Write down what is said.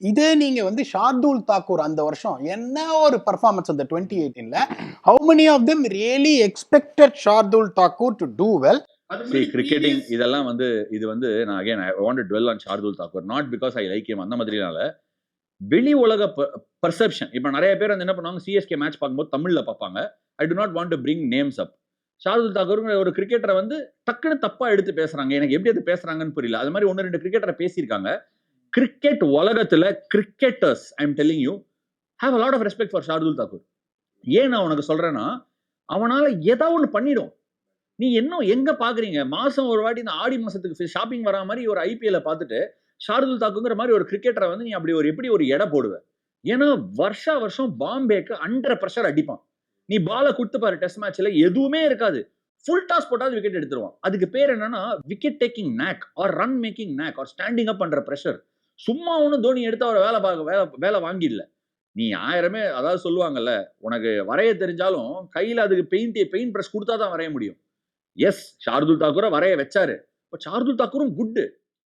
இதே நீங்க வந்து ஷார்துல் தாக்கூர் அந்த வருஷம் என்ன ஒரு பர்ஃபார்மன்ஸ் அந்த 2018ல how many of them really expected Shardul Thakur to do well. Cricketing இதெல்லாம் வந்து இது வந்து நான் again I want to dwell on Shardul Thakur not because I like him அந்த மாதிரினால வெளி உலக பர்செப்ஷன். இப்போ நிறைய பேர் வந்து என்ன பண்ணுவாங்க, சிஎஸ்கே மேட்ச் பார்க்கும்போது தமிழ்ல பார்ப்பாங்க. I do not want to bring names up. Shardul தாக்கூருங்கிற ஒரு கிரிக்கெட்டரை வந்து டக்குன்னு தப்பா எடுத்து பேசுறாங்க. எனக்கு எப்படி அது பேசுறாங்கன்னு புரியல. அது மாதிரி 1-2 கிரிக்கெட்டரை பேசியிருக்காங்க. கிரிக்கெட் உலகத்துல cricketers I am telling you have a lot of respect for Shardul Thakur. ஏன் நான் உனக்கு சொல்றேன்னா, அவனால ஏதாவது ஒன்று பண்ணிடும். நீ என்ன எங்க பாக்குறீங்க, மாசம் ஒரு வாட்டி இந்த ஆடி மாசத்துக்கு ஷாப்பிங் வரா மாதிரி ஒரு ஐபிஎல் பார்த்துட்டு ஷார்துல் தாக்கூர்ங்கிற மாதிரி ஒரு கிரிக்கெட்டரை வந்து நீ அப்படி ஒரு எப்படி ஒரு எடை போடுவ? ஏன்னா வருஷம் பாம்பேக்கு அண்டர் பிரஷர் அடிப்பான். நீ பால குடுத்து பாரு டெஸ்ட் மேட்ச்ல எதுவுமே இருக்காது. ஃபுல் டாஸ் போட்டாது விக்கெட் எடுத்துருவான். அதுக்கு பேர் என்னன்னா wicket taking knack or run making knack or standing up பண்ற பிரஷர். சும்மா ஒன்னும் தோனி எடுத்து அவரை வேலை வாங்கிடல. நீ 1000மே அதாவது சொல்லுவாங்கல்ல, உனக்கு வரைய தெரிஞ்சாலும் கையில அதுக்கு பெயிண்ட் பிரஷ் கொடுத்தாதான் வரைய முடியும். எஸ் ஷார்துல் தாக்கூரை வரைய வச்சாரு. பட் ஷார்துல் தாக்கூரும் குட்.